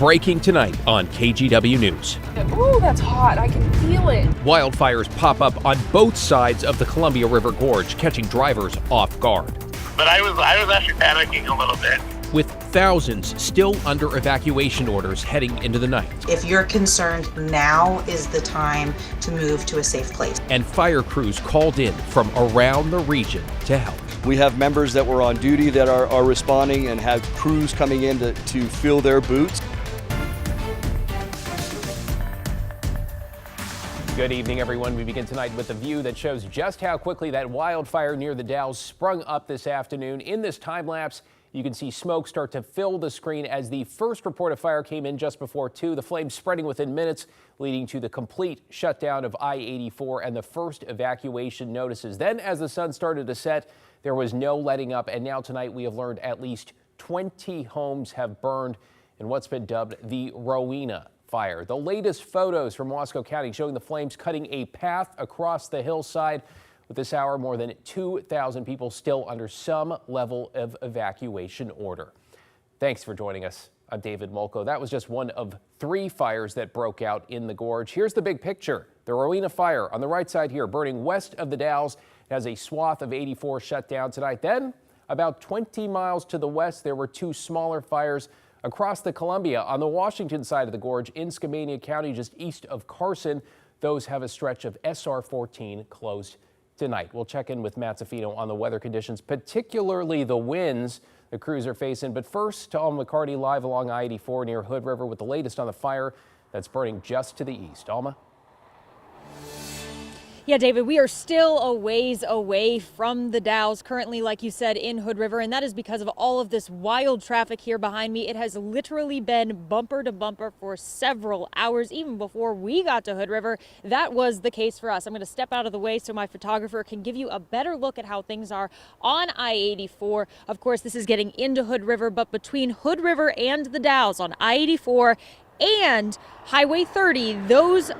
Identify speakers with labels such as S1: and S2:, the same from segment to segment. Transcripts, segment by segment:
S1: breaking tonight on KGW News.
S2: Ooh, that's hot. I can feel it.
S1: Wildfires pop up on both sides of the Columbia River Gorge, catching drivers off guard.
S3: But I was actually panicking a little bit.
S1: With thousands still under evacuation orders heading into the night.
S4: If you're concerned, now is the time to move to a safe place.
S1: And fire crews called in from around the region to help.
S5: We have members that were on duty that are responding and have crews coming in to fill their boots.
S1: Good evening, everyone. We begin tonight with a view that shows just how quickly that wildfire near the Dalles sprung up this afternoon. In this time lapse, you can see smoke start to fill the screen as the first report of fire came in just before 2. The flames spreading within minutes, leading to the complete shutdown of I-84 and the first evacuation notices. Then, as the sun started to set, there was no letting up, and now tonight we have learned at least 20 homes have burned in what's been dubbed the Rowena fire. The latest photos from Wasco County showing the flames cutting a path across the hillside. With this hour, more than 2,000 people still under some level of evacuation order. Thanks for joining us. I'm David Molko. That was just one of 3 fires that broke out in the Gorge. Here's the big picture. The Rowena fire on the right side here, burning west of the Dalles. It has a swath of 84 shut down tonight. Then, about 20 miles to the west, there were 2 smaller fires across the Columbia on the Washington side of the Gorge in Skamania County, just east of Carson. Those have a stretch of SR 14 closed tonight. We'll check in with Matt Zafino on the weather conditions, particularly the winds the crews are facing. But first, to Alma McCarty live along I-84 near Hood River with the latest on the fire that's burning just to the east. Alma?
S6: Yeah, David, we are still a ways away from the Dalles, currently, like you said, in Hood River, and that is because of all of this wild traffic here behind me. It has literally been bumper to bumper for several hours. Even before we got to Hood River, that was the case for us. I'm going to step out of the way so my photographer can give you a better look at how things are on I-84. Of course, this is getting into Hood River, but between Hood River and the Dalles on I-84 and Highway 30, those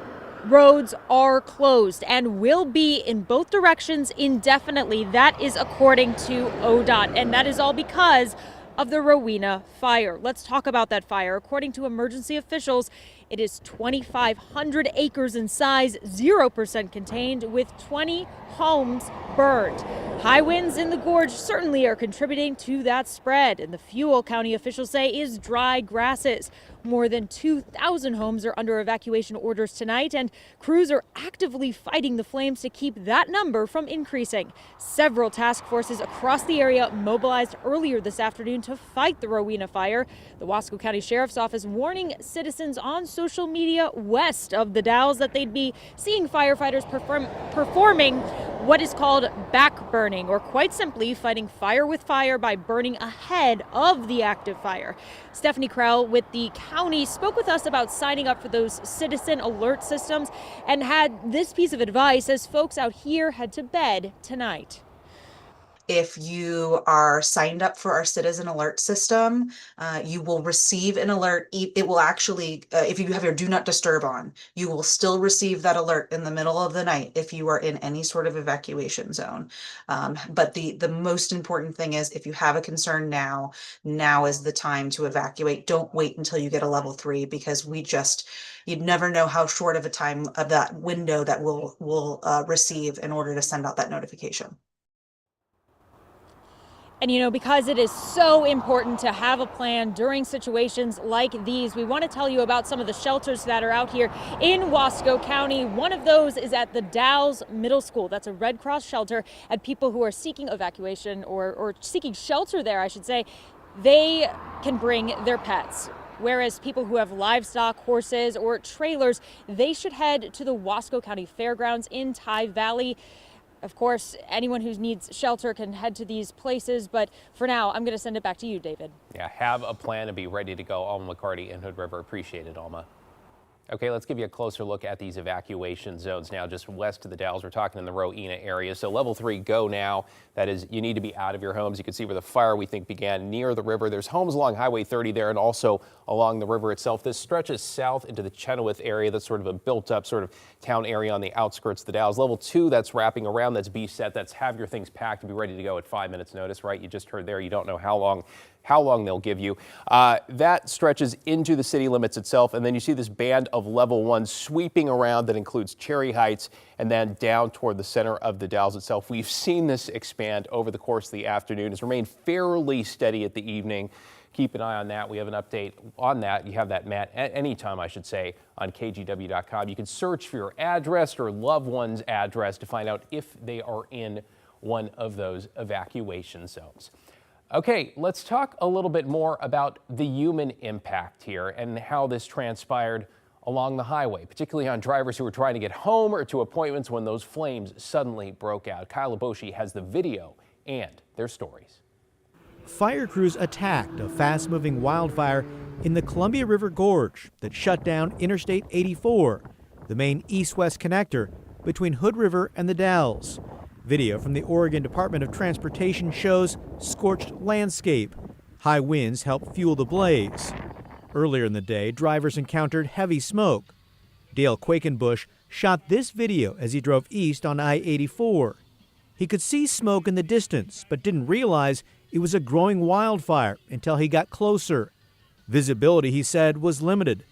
S6: roads are closed and will be in both directions indefinitely. That is according to ODOT, and that is all because of the Rowena fire. Let's talk about that fire. According to emergency officials, it is 2,500 acres in size, 0% contained, with 20 homes burned. High winds in the Gorge certainly are contributing to that spread, and the fuel, county officials say, is dry grasses. More than 2,000 homes are under evacuation orders tonight, and crews are actively fighting the flames to keep that number from increasing. Several task forces across the area mobilized earlier this afternoon to fight the Rowena fire. The Wasco County Sheriff's Office warning citizens on social media west of the Dalles that they'd be seeing firefighters performing what is called backburning, or quite simply fighting fire with fire by burning ahead of the active fire. Stephanie Krell with the county spoke with us about signing up for those citizen alert systems and had this piece of advice as folks out here head to bed tonight.
S4: If you are signed up for our citizen alert system, you will receive an alert. It will actually, if you have your do not disturb on, you will still receive that alert in the middle of the night if you are in any sort of evacuation zone. But the most important thing is, if you have a concern now is the time to evacuate. Don't wait until you get a level 3, because you'd never know how short of a time of that window that we'll receive in order to send out that notification.
S6: And, you know, because it is so important to have a plan during situations like these, we want to tell you about some of the shelters that are out here in Wasco County. One of those is at the Dalles Middle School. That's a Red Cross shelter, and people who are seeking evacuation or seeking shelter there, I should say, they can bring their pets. Whereas people who have livestock, horses, or trailers, they should head to the Wasco County Fairgrounds in Tye Valley. Of course, anyone who needs shelter can head to these places, but for now, I'm going to send it back to you, David.
S1: Yeah, have a plan and be ready to go. Alma McCarty in Hood River. Appreciate it, Alma. Okay, let's give you a closer look at these evacuation zones now just west of the Dalles. We're talking in the Rowena area. So level 3, go now. That is, you need to be out of your homes. You can see where the fire, we think, began near the river. There's homes along Highway 30 there and also along the river itself. This stretches south into the Chenoweth area. That's sort of a built-up sort of town area on the outskirts of the Dalles. Level 2, that's wrapping around. That's be set. That's have your things packed and be ready to go at 5 minutes notice, right? You just heard there. You don't know how long how long they'll give you. That stretches into the city limits itself, and then you see this band of level 1 sweeping around that includes Cherry Heights and then down toward the center of the Dalles itself. We've seen this expand over the course of the afternoon. It's remained fairly steady at the evening. Keep an eye on that. We have an update on that. You have that, Matt, at any time, I should say, on KGW.com. You can search for your address or loved one's address to find out if they are in one of those evacuation zones. Okay, let's talk a little bit more about the human impact here and how this transpired along the highway, particularly on drivers who were trying to get home or to appointments when those flames suddenly broke out. Kyle Aboshi has the video and their stories.
S7: Fire crews attacked a fast-moving wildfire in the Columbia River Gorge that shut down Interstate 84, the main east-west connector between Hood River and the Dalles. Video from the Oregon Department of Transportation shows scorched landscape. High winds helped fuel the blaze. Earlier in the day, drivers encountered heavy smoke. Dale Quakenbush shot this video as he drove east on I-84. He could see smoke in the distance, but didn't realize it was a growing wildfire until he got closer. Visibility, he said, was limited.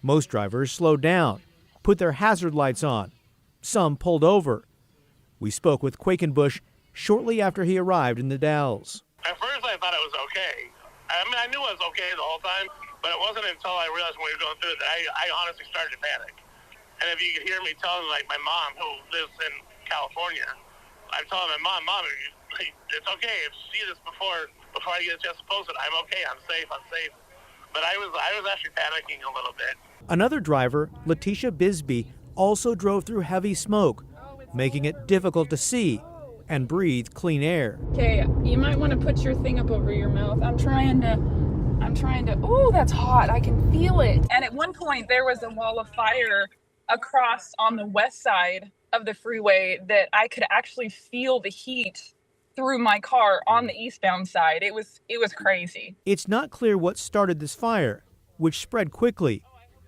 S7: Most drivers slowed down, put their hazard lights on. Some pulled over. We spoke with Quakenbush shortly after he arrived in the Dalles.
S3: At first, I thought it was okay. I mean, I knew it was okay the whole time, but it wasn't until I realized when we were going through it that I honestly started to panic. And if you could hear me telling, like, my mom, who lives in California, I'm telling my mom, it's okay. If you see this before I get a chance to post it, I'm okay. I'm safe. But I was actually panicking a little bit.
S7: Another driver, Letitia Bisbee, also drove through heavy smoke, making it difficult to see and breathe clean air.
S2: Okay, you might want to put your thing up over your mouth. I'm trying to, oh, that's hot. I can feel it. And at one point there was a wall of fire across on the west side of the freeway that I could actually feel the heat through my car on the eastbound side. It was crazy.
S7: It's not clear what started this fire, which spread quickly,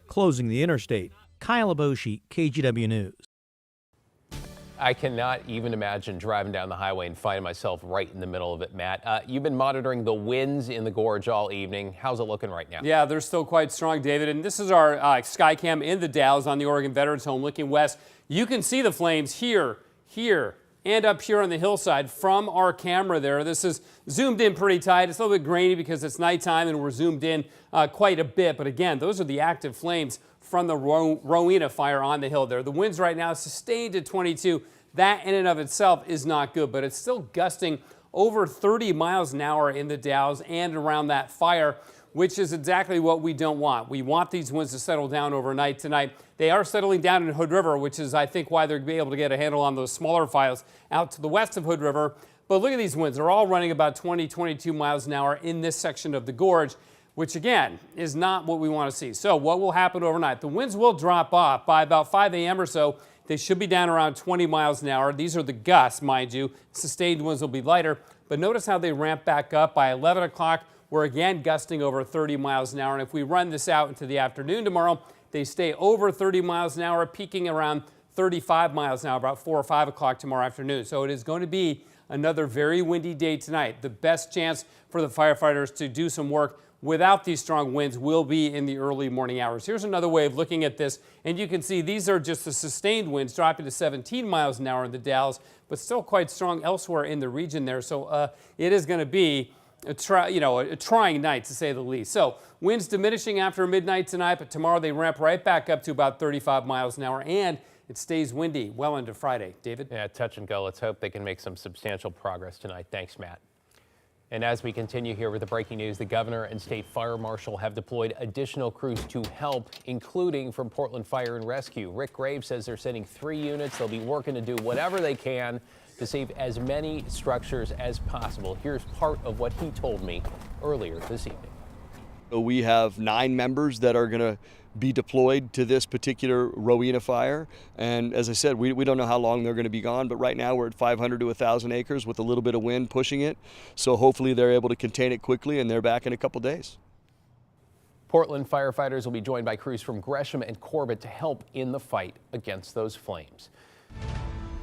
S7: closing the interstate. Kyle Aboshi, KGW News.
S1: I cannot even imagine driving down the highway and finding myself right in the middle of it, Matt. You've been monitoring the winds in the Gorge all evening. How's it looking right now?
S8: Yeah, they're still quite strong, David. And this is our Skycam in the Dalles on the Oregon Veterans Home looking west. You can see the flames here, and up here on the hillside from our camera there. This is zoomed in pretty tight. It's a little bit grainy because it's nighttime and we're zoomed in quite a bit. But again, those are the active flames from the Rowena fire on the hill there. The winds right now sustained at 22. That in and of itself is not good, but it's still gusting over 30 miles an hour in the Dalles and around that fire, which is exactly what we don't want. We want these winds to settle down overnight tonight. They are settling down in Hood River, which is, I think, why they're going to be able to get a handle on those smaller fires out to the west of Hood River. But look at these winds. They're all running about 20, 22 miles an hour in this section of the gorge, which, again, is not what we want to see. So what will happen overnight? The winds will drop off by about 5 a.m. or so. They should be down around 20 miles an hour. These are the gusts, mind you. Sustained winds will be lighter. But notice how they ramp back up by 11 o'clock. We're again gusting over 30 miles an hour. And if we run this out into the afternoon tomorrow, they stay over 30 miles an hour, peaking around 35 miles an hour, about 4 or 5 o'clock tomorrow afternoon. So it is going to be another very windy day tonight. The best chance for the firefighters to do some work without these strong winds will be in the early morning hours. Here's another way of looking at this, and you can see these are just the sustained winds dropping to 17 miles an hour in the Dalles, but still quite strong elsewhere in the region there. So it is going to be a trying night, to say the least. So winds diminishing after midnight tonight, but tomorrow they ramp right back up to about 35 miles an hour, and it stays windy well into Friday. David?
S1: Yeah, touch and go. Let's hope they can make some substantial progress tonight. Thanks, Matt. And as we continue here with the breaking news, the governor and state fire marshal have deployed additional crews to help, including from Portland Fire and Rescue. Rick Graves says they're sending 3 units. They'll be working to do whatever they can to save as many structures as possible. Here's part of what he told me earlier this evening.
S5: We have 9 members that are going to be deployed to this particular Rowena fire. And as I said, we don't know how long they're going to be gone, but right now we're at 500 to 1,000 acres with a little bit of wind pushing it. So hopefully they're able to contain it quickly and they're back in a couple days.
S1: Portland firefighters will be joined by crews from Gresham and Corbett to help in the fight against those flames.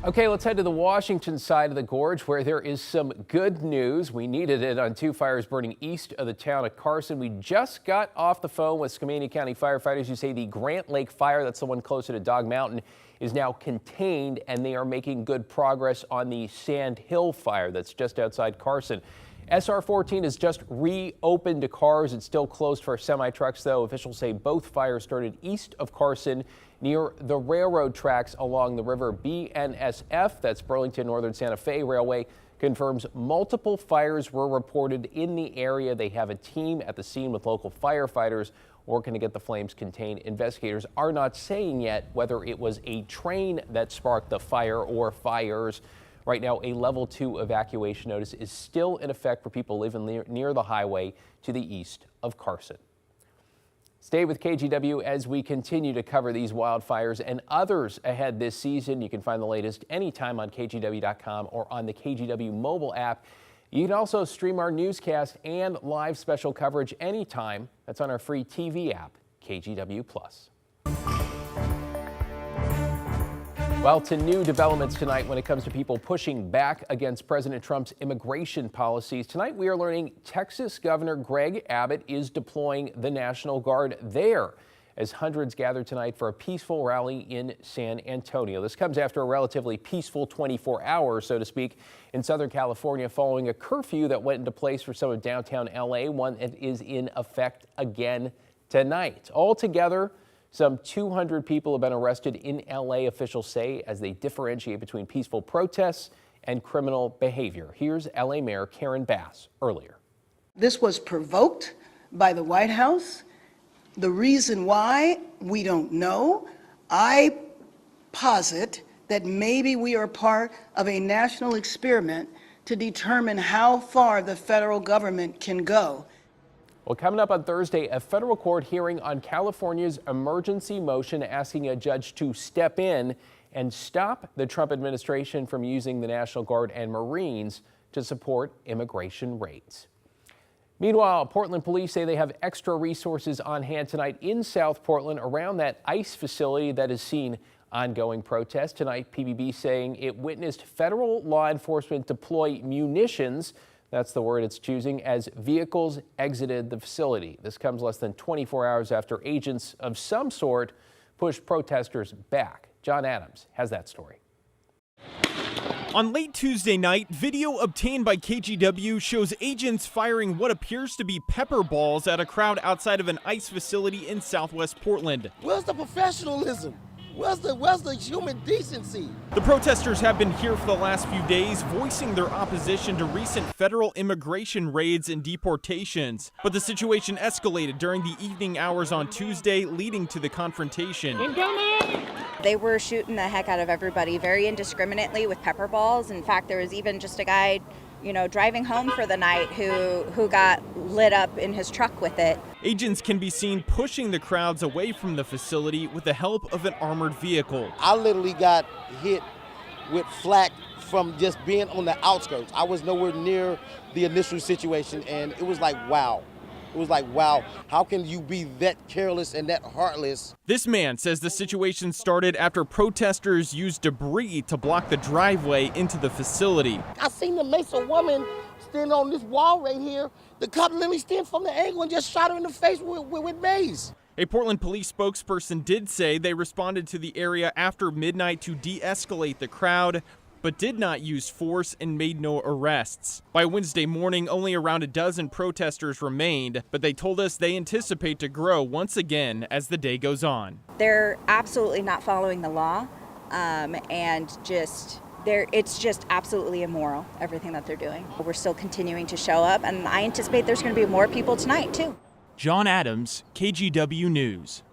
S1: Okay, let's head to the Washington side of the Gorge where there is some good news. We needed it on two fires burning east of the town of Carson. We just got off the phone with Skamania County firefighters who say the Grant Lake fire, that's the one closer to Dog Mountain, is now contained, and they are making good progress on the Sand Hill fire that's just outside Carson. SR 14 has just reopened to cars. It's still closed for semi-trucks, though. Officials say both fires started east of Carson near the railroad tracks along the river. BNSF, that's Burlington Northern Santa Fe Railway, confirms multiple fires were reported in the area. They have a team at the scene with local firefighters working to get the flames contained. Investigators are not saying yet whether it was a train that sparked the fire or fires. Right now, a level 2 evacuation notice is still in effect for people living near the highway to the east of Carson. Stay with KGW as we continue to cover these wildfires and others ahead this season. You can find the latest anytime on KGW.com or on the KGW mobile app. You can also stream our newscast and live special coverage anytime. That's on our free TV app, KGW+. Well, to new developments tonight when it comes to people pushing back against President Trump's immigration policies. Tonight, we are learning Texas Governor Greg Abbott is deploying the National Guard there as hundreds gather tonight for a peaceful rally in San Antonio. This comes after a relatively peaceful 24 hours, so to speak, in Southern California following a curfew that went into place for some of downtown LA, one that is in effect again tonight. Altogether, some 200 people have been arrested in LA, officials say, as they differentiate between peaceful protests and criminal behavior. Here's LA Mayor Karen Bass earlier.
S9: This was provoked by the White House. The reason why, we don't know. I posit that maybe we are part of a national experiment to determine how far the federal government can go.
S1: Well, coming up on Thursday, a federal court hearing on California's emergency motion asking a judge to step in and stop the Trump administration from using the National Guard and Marines to support immigration raids. Meanwhile, Portland police say they have extra resources on hand tonight in South Portland around that ICE facility that has seen ongoing protests. Tonight, PBB saying it witnessed federal law enforcement deploy munitions, that's the word it's choosing, as vehicles exited the facility. This comes less than 24 hours after agents of some sort pushed protesters back. John Adams has that story.
S10: On late Tuesday night, video obtained by KGW shows agents firing what appears to be pepper balls at a crowd outside of an ICE facility in southwest Portland.
S11: Where's the professionalism? Where's the human decency?
S10: The protesters have been here for the last few days, voicing their opposition to recent federal immigration raids and deportations. But the situation escalated during the evening hours on Tuesday, leading to the confrontation.
S12: They were shooting the heck out of everybody very indiscriminately with pepper balls. In fact, there was even just a guy, driving home for the night who got lit up in his truck with it.
S10: Agents can be seen pushing the crowds away from the facility with the help of an armored vehicle.
S11: I literally got hit with flak from just being on the outskirts. I was nowhere near the initial situation, and it was like, wow. It was like, wow, how can you be that careless and that heartless?
S10: This man says the situation started after protesters used debris to block the driveway into the facility.
S11: I seen the mace a woman standing on this wall right here. The cop literally stood from the angle and just shot her in the face with mace.
S10: A Portland police spokesperson did say they responded to the area after midnight to de-escalate the crowd, but did not use force and made no arrests. By Wednesday morning, only around a dozen protesters remained, but they told us they anticipate to grow once again as the day goes on.
S12: They're absolutely not following the law, it's just absolutely immoral, everything that they're doing. We're still continuing to show up, and I anticipate there's going to be more people tonight, too.
S10: John Adams, KGW News.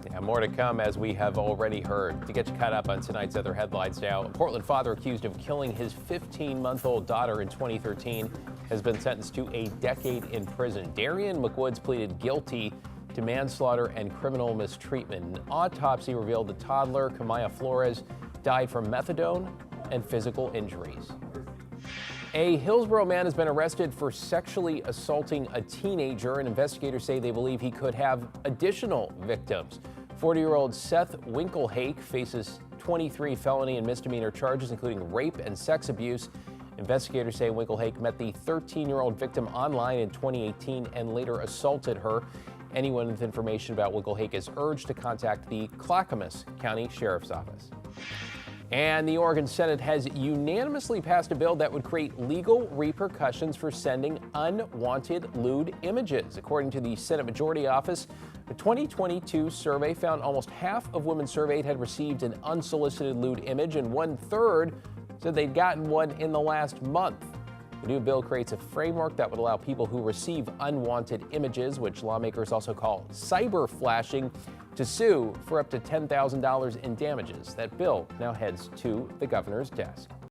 S1: Yeah, more to come, as we have already heard. To get you caught up on tonight's other headlines now, a Portland father accused of killing his 15-month-old daughter in 2013 has been sentenced to a decade in prison. Darian McWoods pleaded guilty to manslaughter and criminal mistreatment. An autopsy revealed the toddler, Kamaya Flores, died from methadone and physical injuries. A Hillsborough man has been arrested for sexually assaulting a teenager, and investigators say they believe he could have additional victims. 40-year-old Seth Winklehake faces 23 felony and misdemeanor charges, including rape and sex abuse. Investigators say Winklehake met the 13-year-old victim online in 2018 and later assaulted her. Anyone with information about Winklehake is urged to contact the Clackamas County Sheriff's Office. And the Oregon Senate has unanimously passed a bill that would create legal repercussions for sending unwanted lewd images. According to the Senate Majority Office, the 2022 survey found almost half of women surveyed had received an unsolicited lewd image, and 1/3 said they'd gotten one in the last month. The new bill creates a framework that would allow people who receive unwanted images, which lawmakers also call cyber flashing, to sue for up to $10,000 in damages. That bill now heads to the governor's desk.